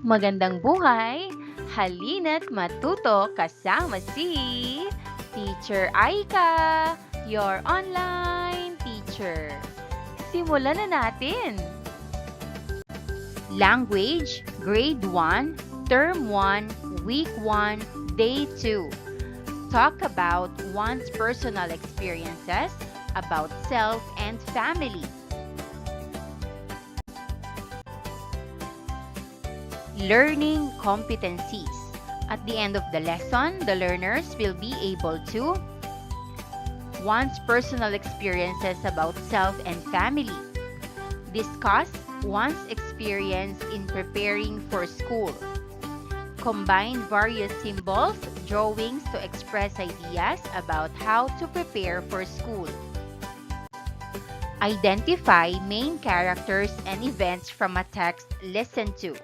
Magandang buhay! Halina't matuto kasama si Teacher Aika, your online teacher. Simulan na natin! Language, Grade 1, Term 1, Week 1, Day 2. Talk about one's personal experiences about self and family. Learning competencies. At the end of the lesson, the learners will be able to one's personal experiences about self and family. Discuss one's experience in preparing for school. Combine various symbols, drawings to express ideas about how to prepare for school. Identify main characters and events from a text listened to.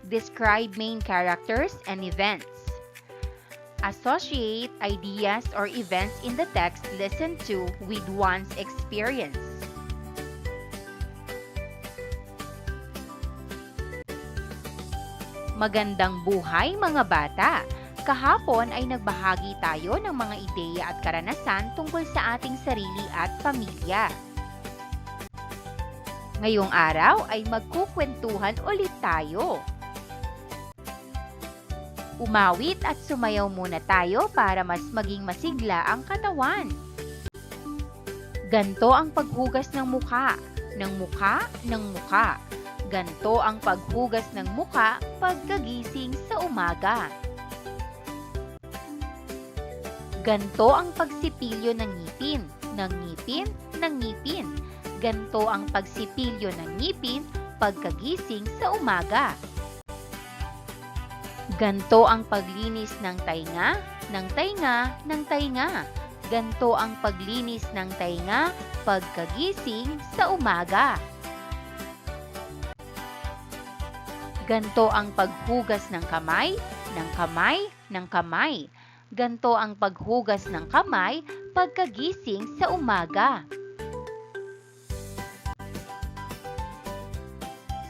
Describe main characters and events. Associate ideas or events in the text listened to with one's experience. Magandang buhay mga bata! Kahapon ay nagbahagi tayo ng mga ideya at karanasan tungkol sa ating sarili at pamilya. Ngayong araw ay magkukwentuhan ulit tayo. Umawit at sumayaw muna tayo para mas maging masigla ang katawan. Ganto ang paghugas ng mukha, ng mukha, ng mukha. Ganto ang paghugas ng mukha pagkagising sa umaga. Ganto ang pagsipilyo ng ngipin, ng ngipin, ng ngipin. Ganto ang pagsipilyo ng ngipin pagkagising sa umaga. Ganto ang paglinis ng tainga, ng tainga, ng tainga. Ganto ang paglinis ng tainga pagkagising sa umaga. Ganto ang paghugas ng kamay, ng kamay, ng kamay. Ganto ang paghugas ng kamay pagkagising sa umaga.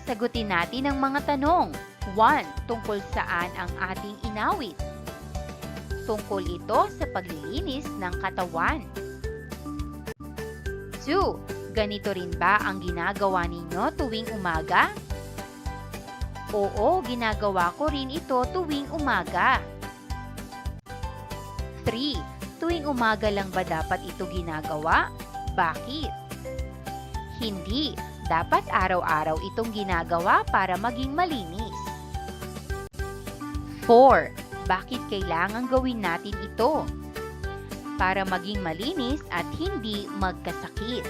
Sagutin natin ang mga tanong. 1. Tungkol saan ang ating inawit? Tungkol ito sa paglilinis ng katawan. 2. Ganito rin ba ang ginagawa ninyo tuwing umaga? Oo, ginagawa ko rin ito tuwing umaga. 3. Tuwing umaga lang ba dapat ito ginagawa? Bakit? Hindi, dapat araw-araw itong ginagawa para maging malinis. 4. Bakit kailangan gawin natin ito? Para maging malinis at hindi magkasakit.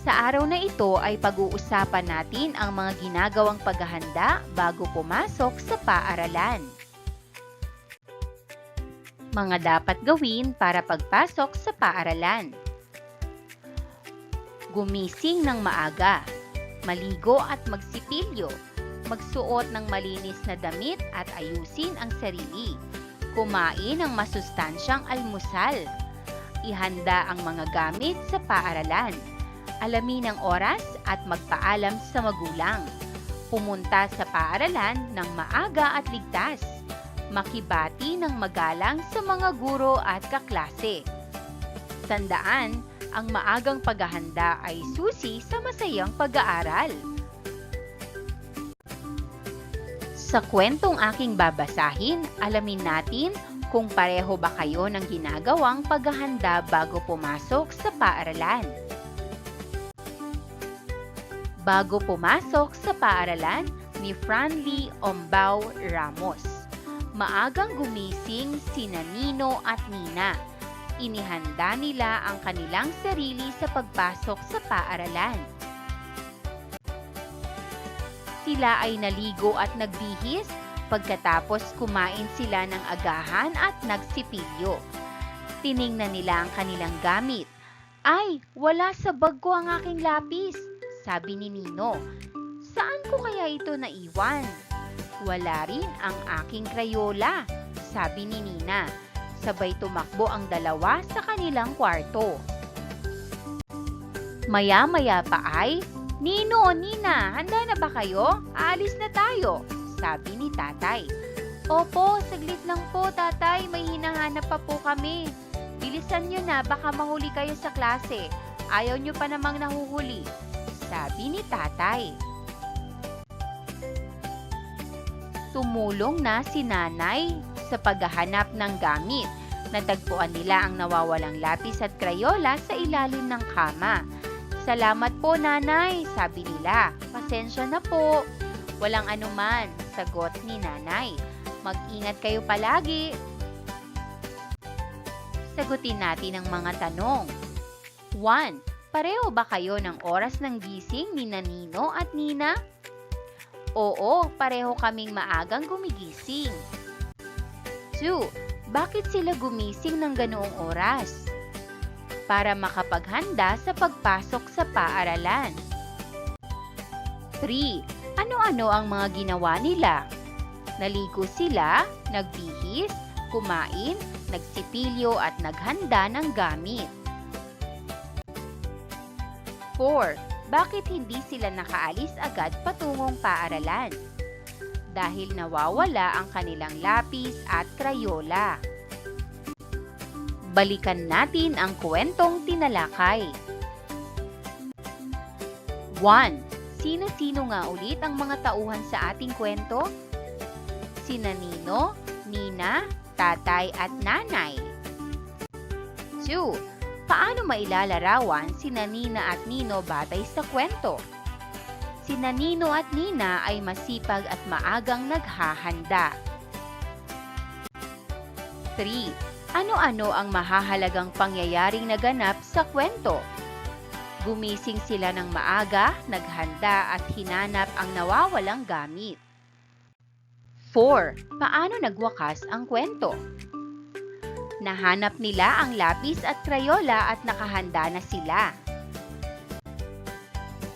Sa araw na ito ay pag-uusapan natin ang mga ginagawang paghahanda bago pumasok sa paaralan. Mga dapat gawin para pagpasok sa paaralan. Gumising ng maaga, maligo at magsipilyo, magsuot ng malinis na damit at ayusin ang sarili, kumain ng masustansyang almusal, ihanda ang mga gamit sa paaralan, alamin ang oras at magpaalam sa magulang, pumunta sa paaralan ng maaga at ligtas, makibati ng magalang sa mga guro at kaklase. Tandaan, ang maagang paghahanda ay susi sa masayang pag-aaral. Sa kwentong aking babasahin, alamin natin kung pareho ba kayo ng ginagawang paghahanda bago pumasok sa paaralan. Bago pumasok sa paaralan ni Franly Ombao Ramos. Maagang gumising sina Nino at Nina. Inihanda nila ang kanilang sarili sa pagpasok sa paaralan. Sila ay naligo at nagbihis, pagkatapos kumain sila ng agahan at nagsipilyo. Tiningnan nila ang kanilang gamit. Ay, wala sa bag ko ang aking lapis, sabi ni Nino. Saan ko kaya ito naiwan? Wala rin ang aking Crayola, sabi ni Nina. Sabay tumakbo ang dalawa sa kanilang kwarto. Maya-maya pa ay Nino, Nina, handa na ba kayo? Aalis na tayo, sabi ni tatay. Opo, saglit lang po tatay, may hinahanap pa po kami. Bilisan nyo na, baka mahuli kayo sa klase. Ayaw nyo pa namang nahuhuli, sabi ni tatay. Tumulong na si nanay sa paghahanap ng gamit. Natagpuan nila ang nawawalang lapis at krayola sa ilalim ng kama. Salamat po nanay, sabi nila. Pasensya na po. Walang anuman, sagot ni nanay. Mag-ingat kayo palagi. Sagutin natin ang mga tanong. 1. Pareho ba kayo ng oras ng gising ni Nino at Nina? Oo, pareho kaming maagang gumigising. 2. Bakit sila gumising ng ganoong oras? Para makapaghanda sa pagpasok sa paaralan. 3. Ano-ano ang mga ginawa nila? Naligo sila, nagbihis, kumain, nagsipilyo at naghanda ng gamit. 4. Bakit hindi sila nakaalis agad patungong paaralan? Dahil nawawala ang kanilang lapis at krayola. Balikan natin ang kwentong tinalakay. 1. Sino-sino nga ulit ang mga tauhan sa ating kwento? Sina Nino, Nina, tatay at nanay. 2. Paano mailalarawan sina Nina at Nino batay sa kwento? Sina Nino at Nina ay masipag at maagang naghahanda. 3. Ano-ano ang mahahalagang pangyayaring naganap sa kwento? Gumising sila ng maaga, naghanda at hinanap ang nawawalang gamit. 4. Paano nagwakas ang kwento? Nahanap nila ang lapis at krayola at nakahanda na sila.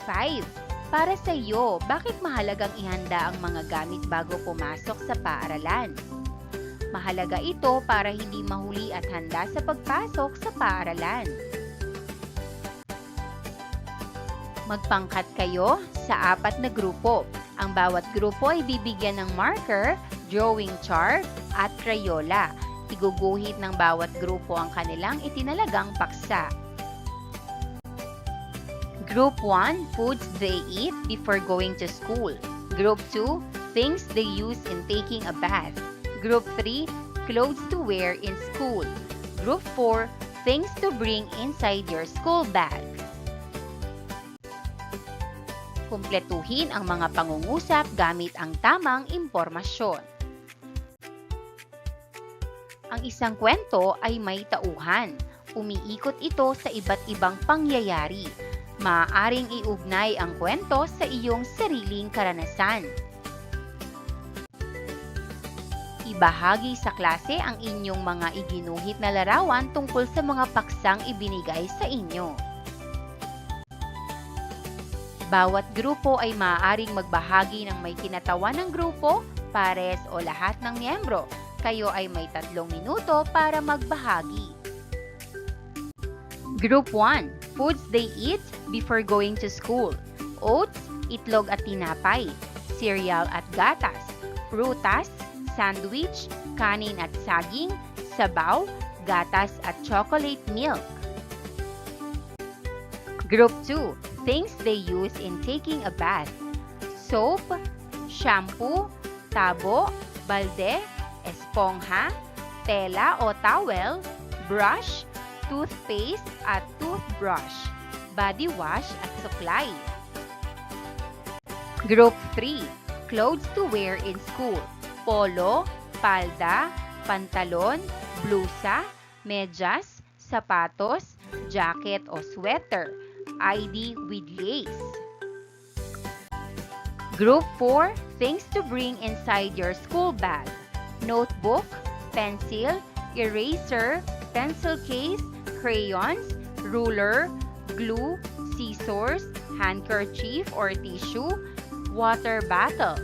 5. Para sa iyo, bakit mahalagang ihanda ang mga gamit bago pumasok sa paaralan? Mahalaga ito para hindi mahuli at handa sa pagpasok sa paaralan. Magpangkat kayo sa 4 na grupo. Ang bawat grupo ay bibigyan ng marker, drawing chart at krayola. Iguguhit ng bawat grupo ang kanilang itinalagang paksa. Group 1, foods they eat before going to school. Group 2, things they use in taking a bath. Group 3, clothes to wear in school. Group 4, things to bring inside your school bag. Kumpletuhin ang mga pangungusap gamit ang tamang impormasyon. Ang isang kwento ay may tauhan. Umiikot ito sa iba't ibang pangyayari. Maaaring iugnay ang kwento sa iyong sariling karanasan. Ibahagi sa klase ang inyong mga iginuhit na larawan tungkol sa mga paksang ibinigay sa inyo. Bawat grupo ay maaaring magbahagi ng may kinatawan ng grupo, pares o lahat ng miyembro. Kayo ay may 3 minuto para magbahagi. Group 1, foods they eat before going to school. Oats, itlog at tinapay, cereal at gatas, prutas, sandwich, kanin at saging, sabaw, gatas at chocolate milk. Group 2, things they use in taking a bath. Soap, shampoo, tabo, balde, espongha, tela o towel, brush, toothpaste at toothbrush, body wash at supply. Group 3, clothes to wear in school. Polo, palda, pantalon, blusa, medyas, sapatos, jacket o sweater, ID with lace. Group 4, things to bring inside your school bag. Notebook, pencil, eraser, pencil case, crayons, ruler, glue, scissors, handkerchief or tissue, water bottle,